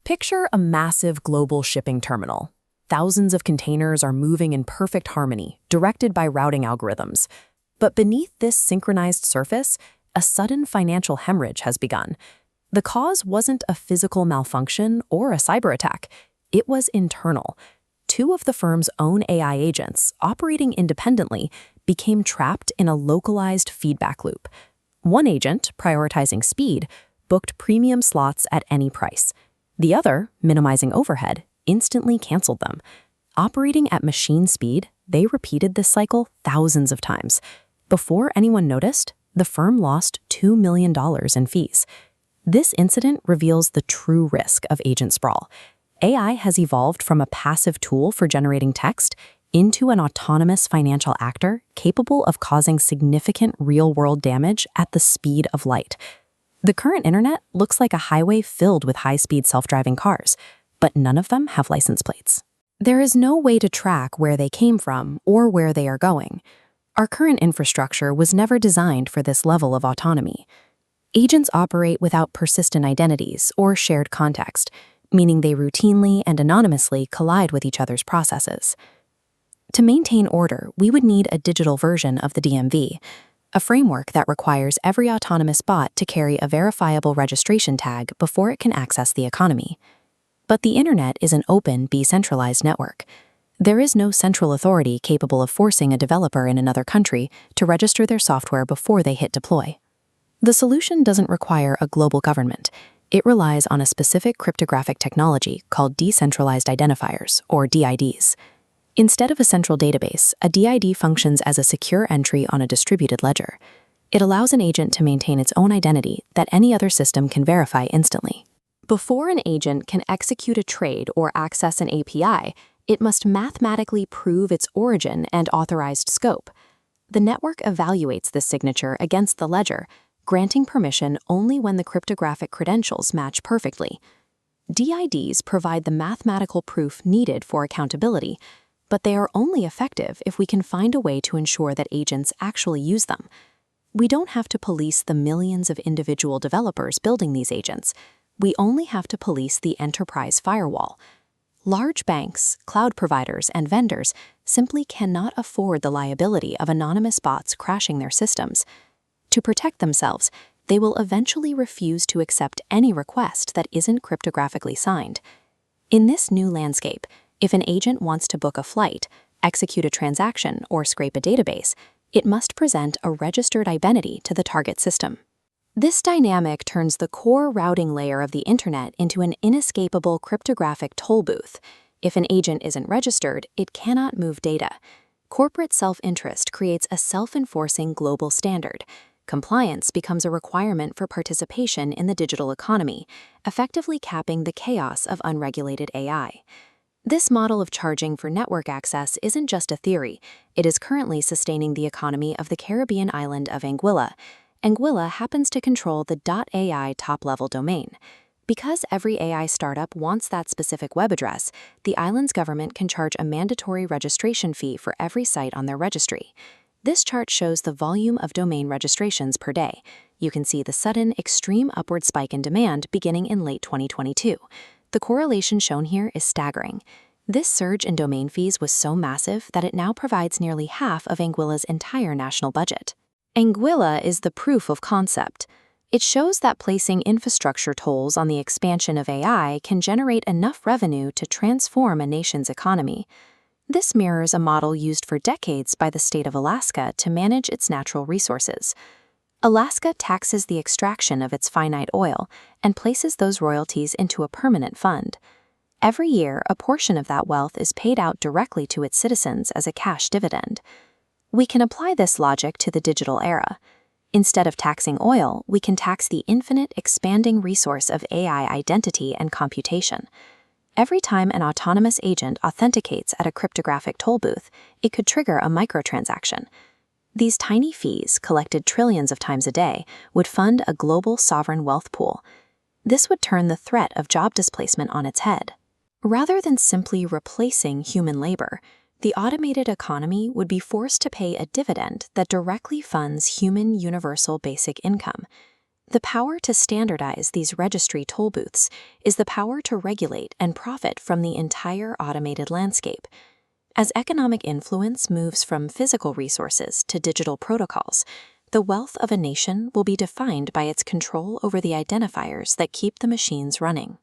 Picture a massive global shipping terminal. Thousands of containers are moving in perfect harmony, directed by routing algorithms. But beneath this synchronized surface, a sudden financial hemorrhage has begun. The cause wasn't a physical malfunction or a cyber attack. It was internal. Two of the firm's own AI agents, operating independently, became trapped in a localized feedback loop. One agent, prioritizing speed, booked premium slots at any price. The other, minimizing overhead, instantly canceled them. Operating at machine speed, they repeated this cycle thousands of times. Before anyone noticed, the firm lost $2 million in fees. This incident reveals the true risk of agent sprawl. AI has evolved from a passive tool for generating text into an autonomous financial actor capable of causing significant real-world damage at the speed of light. The current internet looks like a highway filled with high-speed self-driving cars, but none of them have license plates. There is no way to track where they came from or where they are going. Our current infrastructure was never designed for this level of autonomy. Agents operate without persistent identities or shared context, meaning they routinely and anonymously collide with each other's processes. To maintain order, we would need a digital version of the DMV, a framework that requires every autonomous bot to carry a verifiable registration tag before it can access the economy. But the internet is an open, decentralized network. There is no central authority capable of forcing a developer in another country to register their software before they hit deploy. The solution doesn't require a global government. It relies on a specific cryptographic technology called decentralized identifiers, or DIDs. Instead of a central database, a DID functions as a secure entry on a distributed ledger. It allows an agent to maintain its own identity that any other system can verify instantly. Before an agent can execute a trade or access an API, it must mathematically prove its origin and authorized scope. The network evaluates this signature against the ledger, granting permission only when the cryptographic credentials match perfectly. DIDs provide the mathematical proof needed for accountability, but they are only effective if we can find a way to ensure that agents actually use them. We don't have to police the millions of individual developers building these agents. We only have to police the enterprise firewall. Large banks, cloud providers, and vendors simply cannot afford the liability of anonymous bots crashing their systems. To protect themselves, they will eventually refuse to accept any request that isn't cryptographically signed. In this new landscape, if an agent wants to book a flight, execute a transaction, or scrape a database, it must present a registered identity to the target system. This dynamic turns the core routing layer of the internet into an inescapable cryptographic toll booth. If an agent isn't registered, it cannot move data. Corporate self-interest creates a self-enforcing global standard. Compliance becomes a requirement for participation in the digital economy, effectively capping the chaos of unregulated AI. This model of charging for network access isn't just a theory. It is currently sustaining the economy of the Caribbean island of Anguilla. Anguilla happens to control the .ai top-level domain. Because every AI startup wants that specific web address, the island's government can charge a mandatory registration fee for every site on their registry. This chart shows the volume of domain registrations per day. You can see the sudden, extreme upward spike in demand beginning in late 2022. The correlation shown here is staggering. This surge in domain fees was so massive that it now provides nearly half of Anguilla's entire national budget. Anguilla is the proof of concept. It shows that placing infrastructure tolls on the expansion of AI can generate enough revenue to transform a nation's economy. This mirrors a model used for decades by the state of Alaska to manage its natural resources. Alaska taxes the extraction of its finite oil and places those royalties into a permanent fund. Every year, a portion of that wealth is paid out directly to its citizens as a cash dividend. We can apply this logic to the digital era. Instead of taxing oil, we can tax the infinite, expanding resource of AI identity and computation. Every time an autonomous agent authenticates at a cryptographic toll booth, it could trigger a microtransaction. These tiny fees, collected trillions of times a day, would fund a global sovereign wealth pool. This would turn the threat of job displacement on its head. Rather than simply replacing human labor, the automated economy would be forced to pay a dividend that directly funds human universal basic income. The power to standardize these registry toll booths is the power to regulate and profit from the entire automated landscape. As economic influence moves from physical resources to digital protocols, the wealth of a nation will be defined by its control over the identifiers that keep the machines running.